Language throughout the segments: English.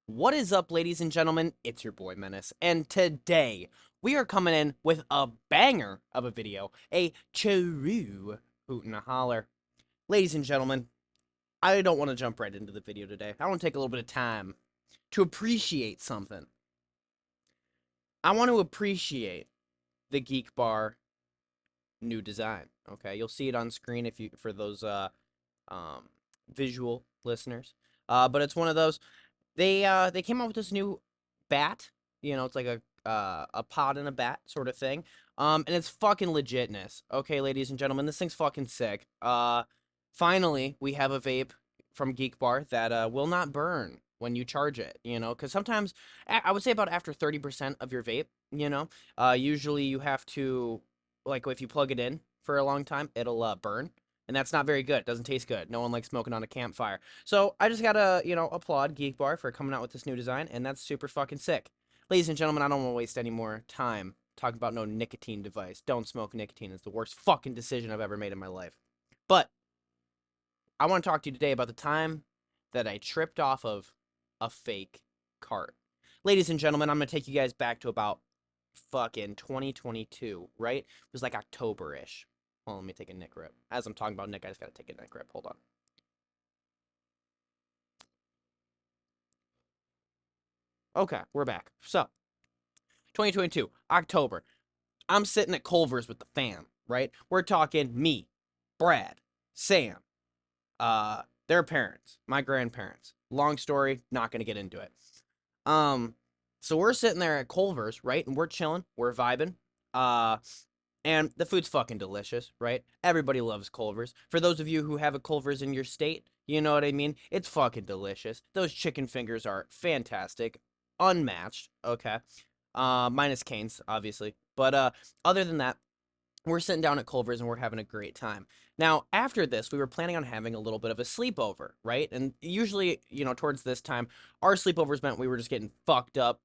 What is up, ladies and gentlemen? It's your boy Menace, and today we are coming in with a banger of a video, a true hoot and a holler. Ladies and gentlemen, I don't want to jump right into the video today. I want to take a little bit of time to appreciate something. I want to appreciate the Geek Bar new design. Okay, you'll see it on screen if you for those um visual listeners. But it's one of those. They came out with this new bat. It's like a pod and a bat sort of thing. And it's fucking legitness. Okay, ladies and gentlemen, this thing's fucking sick. Finally, we have a vape from Geek Bar that will not burn when you charge it. Because sometimes I would say about after 30% of your vape. Usually you have to, like, if you plug it in for a long time, it'll burn. And that's not very good. It doesn't taste good. No one likes smoking on a campfire. So I just gotta, applaud Geek Bar for coming out with this new design, and that's super fucking sick. Ladies and gentlemen, I don't want to waste any more time talking about no nicotine device. Don't smoke nicotine. It's the worst fucking decision I've ever made in my life. But I want to talk to you today about the time that I tripped off of a fake cart. Ladies and gentlemen, I'm gonna take you guys back to about fucking 2022, right? It was like October-ish. Well, let me take a Nick rip. As I'm talking about Nick, I just gotta take a Nick rip. Hold on. Okay, we're back. So, 2022, October. I'm sitting at Culver's with the fam, right? We're talking me, Brad, Sam, their parents, my grandparents. Long story, not gonna get into it. Um, so we're sitting there at Culver's, right? And we're chilling, we're vibing. Uh, and the food's fucking delicious, right? Everybody loves Culver's. For those of you who have a Culver's in your state, you know what I mean? It's fucking delicious. Those chicken fingers are fantastic, unmatched, okay? Minus Cane's, obviously. But other than that, we're sitting down at Culver's and we're having a great time. Now, after this, we were planning on having a little bit of a sleepover, right? And usually, towards this time, our sleepovers meant we were just getting fucked up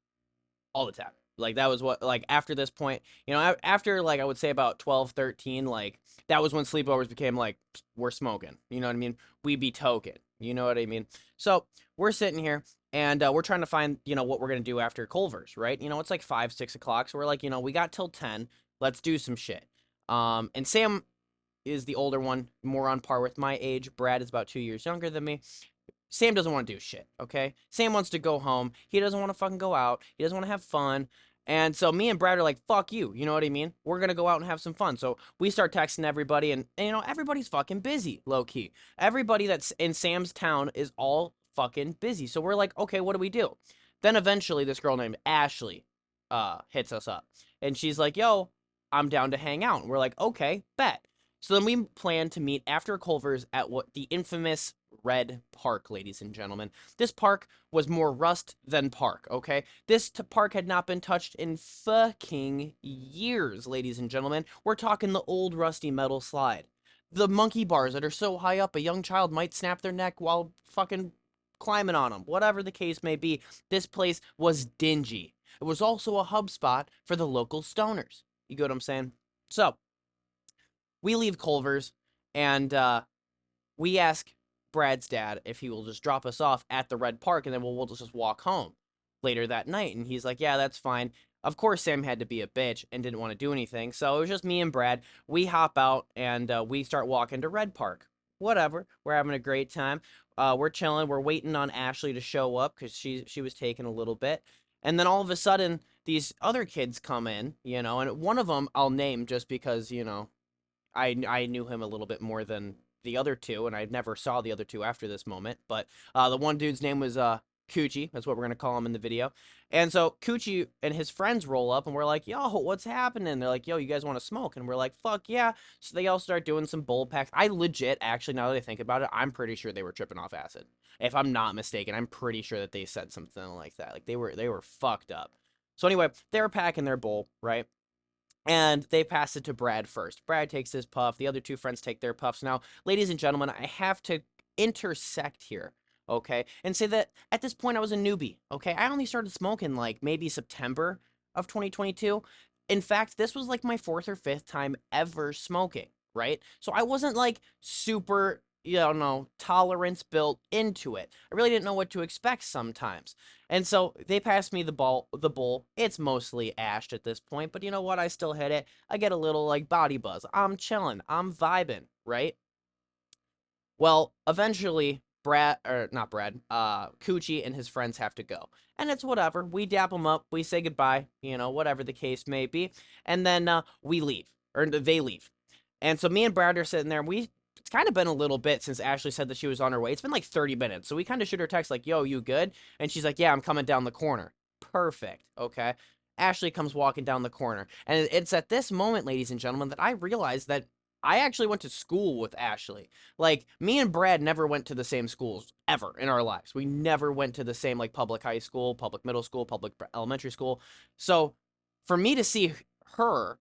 all the time. Like that was what like after this point, after like I would say about 12, 13, like that was when sleepovers became like we're smoking. You know what I mean? We be token. You know what I mean? So, we're sitting here and we're trying to find, what we're going to do after Culver's, right? It's like 5, 6 o'clock. So we're like, we got till 10. Let's do some shit. And Sam is the older one, more on par with my age. Brad is about 2 years younger than me. Sam doesn't want to do shit, okay? Sam wants to go home. He doesn't want to fucking go out. He doesn't want to have fun. And so me and Brad are like, fuck you. You know what I mean? We're going to go out and have some fun. So we start texting everybody, and everybody's fucking busy, low key. Everybody that's in Sam's town is all fucking busy. So we're like, okay, what do we do? Then eventually this girl named Ashley hits us up. And she's like, yo, I'm down to hang out. And we're like, okay, bet. So then we plan to meet after Culver's at what the infamous Red Park, ladies and gentlemen. This park was more rust than park, okay? This park had not been touched in fucking years, ladies and gentlemen. We're talking the old rusty metal slide. The monkey bars that are so high up a young child might snap their neck while fucking climbing on them. Whatever the case may be, this place was dingy. It was also a hub spot for the local stoners. You get what I'm saying? So, we leave Culver's and we ask Brad's dad if he will just drop us off at the Red Park and then we'll just walk home later that night. And he's like, yeah, that's fine. Of course, Sam had to be a bitch and didn't want to do anything. So it was just me and Brad. We hop out and we start walking to Red Park. Whatever. We're having a great time. We're chilling. We're waiting on Ashley to show up because she was taking a little bit. And then all of a sudden, these other kids come in, and one of them I'll name just because, I knew him a little bit more than the other two, and I never saw the other two after this moment. But the one dude's name was Coochie. That's what we're gonna call him in the video. And so Coochie and his friends roll up, and we're like, "Yo, what's happening?" They're like, "Yo, you guys want to smoke?" And we're like, "Fuck yeah!" So they all start doing some bowl packs. I legit, actually, now that I think about it, I'm pretty sure they were tripping off acid. If I'm not mistaken, I'm pretty sure that they said something like that. Like they were fucked up. So anyway, they were packing their bowl, right? And they pass it to Brad first. Brad takes his puff. The other two friends take their puffs. Now, ladies and gentlemen, I have to intersect here, okay? And say that at this point I was a newbie, okay? I only started smoking like maybe September of 2022. In fact, this was like my fourth or fifth time ever smoking, right? So I wasn't like super tolerance built into it. I really didn't know what to expect sometimes. And so they passed me the bowl. It's mostly ashed at this point, but you know what? I still hit it. I get a little like body buzz. I'm chilling. I'm vibing, right? Well, eventually, Brad, or not Brad, Coochie and his friends have to go. And it's whatever. We dap them up, we say goodbye, whatever the case may be. And then we leave, or they leave. And so me and Brad are sitting there, and it's kind of been a little bit since Ashley said that she was on her way. It's been like 30 minutes. So we kind of shoot her text like, yo, you good? And she's like, yeah, I'm coming down the corner. Perfect. Okay. Ashley comes walking down the corner. And it's at this moment, ladies and gentlemen, that I realized that I actually went to school with Ashley. Like, me and Brad never went to the same schools ever in our lives. We never went to the same, like, public high school, public middle school, public elementary school. So, for me to see her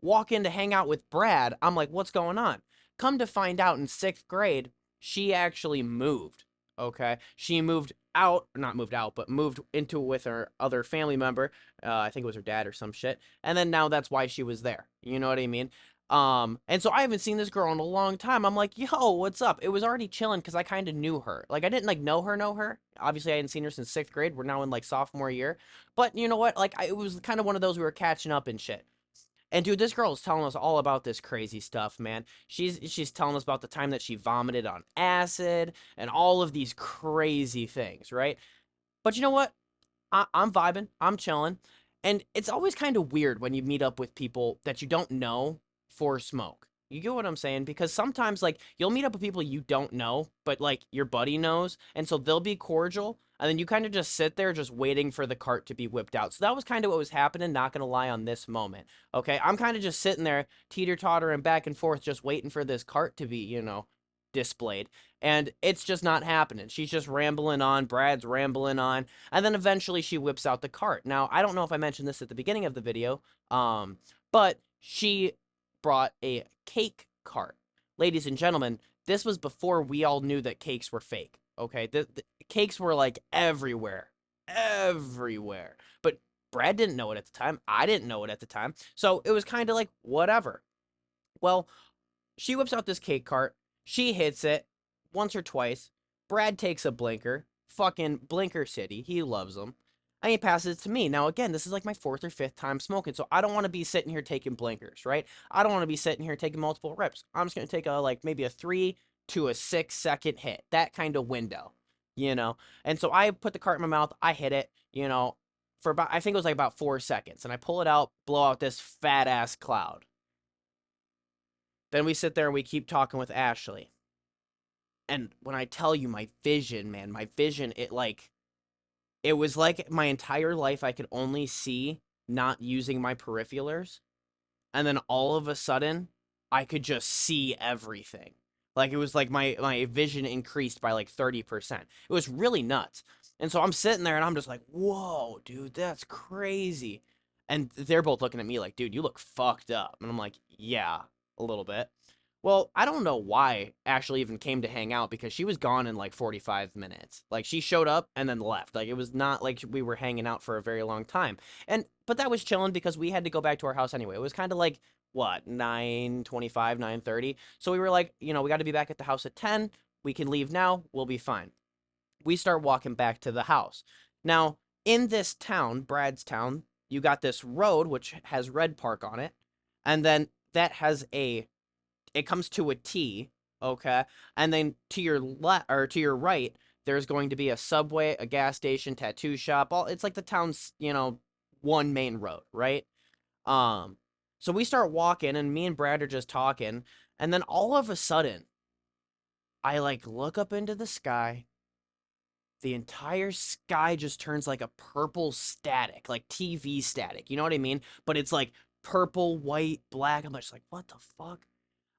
walk in to hang out with Brad, I'm like, what's going on? Come to find out, in sixth grade, she actually moved. Okay? She moved out, not moved out, but moved into with her other family member. I think it was her dad or some shit. And then now that's why she was there. You know what I mean? And so I haven't seen this girl in a long time. I'm like, yo, what's up? It was already chilling because I kind of knew her. Like, I didn't like know her. Obviously, I hadn't seen her since sixth grade. We're now in like sophomore year. But you know what? Like, it was kind of one of those we were catching up and shit. And dude, this girl is telling us all about this crazy stuff, man. She's telling us about the time that she vomited on acid and all of these crazy things, right? But you know what? I'm vibing. I'm chilling. And it's always kind of weird when you meet up with people that you don't know for smoke. You get what I'm saying? Because sometimes, like, you'll meet up with people you don't know, but, like, your buddy knows. And so they'll be cordial. And then you kind of just sit there just waiting for the cart to be whipped out. So that was kind of what was happening, not going to lie, on this moment. Okay? I'm kind of just sitting there, teeter-tottering back and forth, just waiting for this cart to be, displayed. And it's just not happening. She's just rambling on. Brad's rambling on. And then eventually she whips out the cart. Now, I don't know if I mentioned this at the beginning of the video, but she brought a cake cart. Ladies and gentlemen, this was before we all knew that cakes were fake. Okay, the cakes were like everywhere, everywhere. But Brad didn't know it at the time. I didn't know it at the time. So it was kind of like, whatever. Well, she whips out this cake cart. She hits it once or twice. Brad takes a blinker. Fucking Blinker City. He loves them. And he passes it to me. Now, again, this is like my fourth or fifth time smoking, so I don't want to be sitting here taking blinkers, right? I don't want to be sitting here taking multiple rips. I'm just going to take maybe a 3 to a 6 second hit. That kind of window, you know? And so I put the cart in my mouth. I hit it, for about, I think it was like about 4 seconds. And I pull it out, blow out this fat ass cloud. Then we sit there and we keep talking with Ashley. And when I tell you my vision, man, it was like my entire life I could only see not using my peripherals. And then all of a sudden, I could just see everything. Like, it was like my vision increased by like 30%. It was really nuts. And so I'm sitting there and I'm just like, whoa, dude, that's crazy. And they're both looking at me like, dude, you look fucked up. And I'm like, yeah, a little bit. Well, I don't know why Ashley even came to hang out because she was gone in like 45 minutes. Like, she showed up and then left. Like, it was not like we were hanging out for a very long time. But that was chilling because we had to go back to our house anyway. It was kind of like, what, 9:25, 9:30. So we were like, we got to be back at the house at 10. We can leave now. We'll be fine. We start walking back to the house. Now, in this town, Brad's town, you got this road which has Red Park on it. And then that has it comes to a T, okay? And then to your left or to your right, there's going to be a Subway, a gas station, tattoo shop. It's like the town's, one main road, right? So we start walking and me and Brad are just talking, and then all of a sudden, I like look up into the sky. The entire sky just turns like a purple static, like TV static. You know what I mean? But it's like purple, white, black. I'm just like, what the fuck?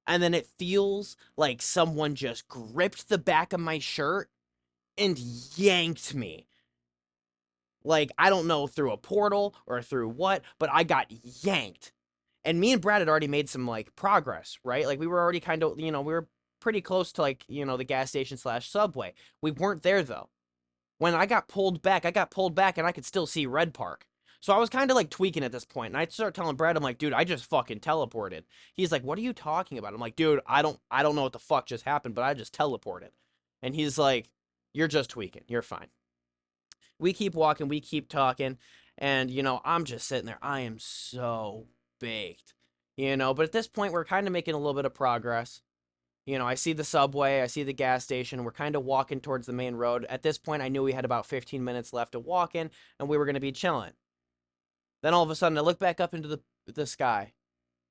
And then it feels like someone just gripped the back of my shirt and yanked me. Like, I don't know, through a portal or through what, but I got yanked. And me and Brad had already made some, like, progress, right? Like, we were already kind of, we were pretty close to, like, the gas station slash Subway. We weren't there, though. When I got pulled back and I could still see Red Park. So I was kind of like tweaking at this point, and I start telling Brad, I'm like, dude, I just fucking teleported. He's like, what are you talking about? I'm like, dude, I don't know what the fuck just happened, but I just teleported. And he's like, you're just tweaking. You're fine. We keep walking, we keep talking, and I'm just sitting there. I am so baked, But at this point, we're kind of making a little bit of progress. I see the subway, I see the gas station. We're kind of walking towards the main road. At this point, I knew we had about 15 minutes left to walk in, and we were going to be chilling. Then all of a sudden, I look back up into the sky.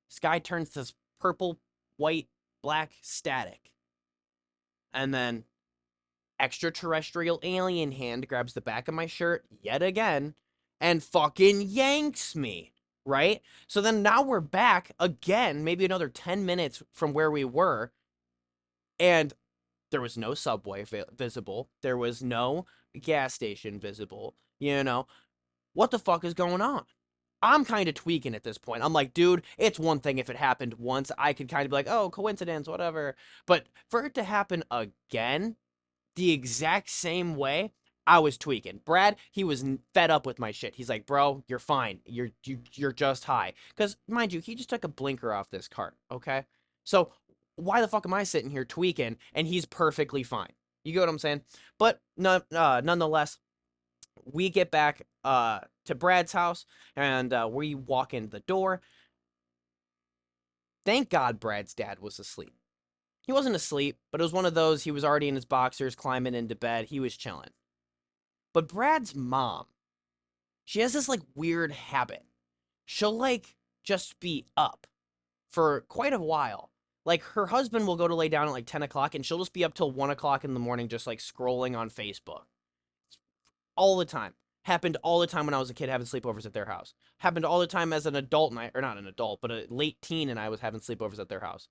Sky turns to this purple, white, black static. And then extraterrestrial alien hand grabs the back of my shirt yet again and fucking yanks me. Right? So then now we're back again, maybe another 10 minutes from where we were. And there was no subway visible. There was no gas station visible. What the fuck is going on? I'm kind of tweaking at this point. I'm like, dude, it's one thing if it happened once. I could kind of be like, oh, coincidence, whatever. But for it to happen again, the exact same way, I was tweaking. Brad, he was fed up with my shit. He's like, bro, you're fine. You're just high. Because, mind you, he just took a blinker off this cart, okay? So why the fuck am I sitting here tweaking and he's perfectly fine? You get what I'm saying? But nonetheless, we get back to Brad's house, and we walk in the door. Thank God Brad's dad was asleep. He wasn't asleep, but it was one of those, he was already in his boxers, climbing into bed. He was chilling. But Brad's mom, she has this, like, weird habit. She'll, like, just be up for quite a while. Like, her husband will go to lay down at, like, 10 o'clock, and she'll just be up till 1 o'clock in the morning just, like, scrolling on Facebook. All the time. Happened all the time when I was a kid having sleepovers at their house. Happened all the time as an adult, or not an adult, but a late teen, and I was having sleepovers at their house.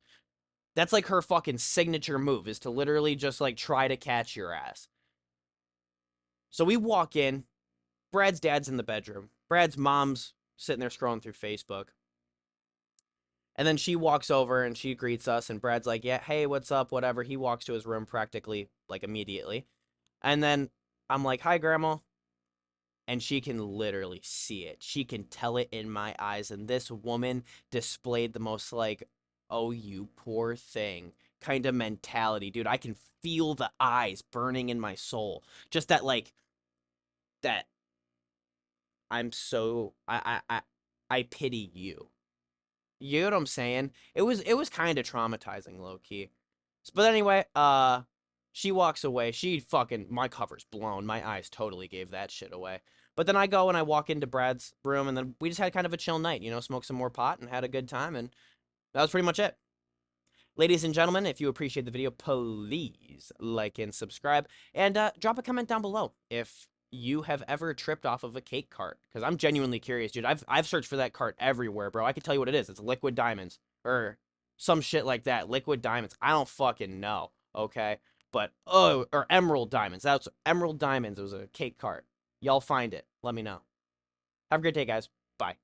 That's like her fucking signature move, is to literally just like try to catch your ass. So we walk in. Brad's dad's in the bedroom. Brad's mom's sitting there scrolling through Facebook. And then she walks over and she greets us, and Brad's like, yeah, hey, what's up, whatever. He walks to his room practically, like, immediately. And then I'm like, hi, Grandma. And she can literally see it. She can tell it in my eyes. And this woman displayed the most, like, oh, you poor thing kind of mentality, dude. I can feel the eyes burning in my soul. Just that, like, that I'm so, I pity you. You know what I'm saying? It was kind of traumatizing, low key. But anyway, she walks away. She fucking, my cover's blown. My eyes totally gave that shit away. But then I go and I walk into Brad's room, and then we just had kind of a chill night, smoked some more pot and had a good time, and that was pretty much it. Ladies and gentlemen, if you appreciate the video, please like and subscribe, and drop a comment down below if you have ever tripped off of a cake cart, because I'm genuinely curious, dude. I've searched for that cart everywhere, bro. I can tell you what it is. It's liquid diamonds, or some shit like that. Liquid diamonds. I don't fucking know, okay? But, oh, or emerald diamonds. That's emerald diamonds. It was a cake cart. Y'all find it. Let me know. Have a great day, guys. Bye.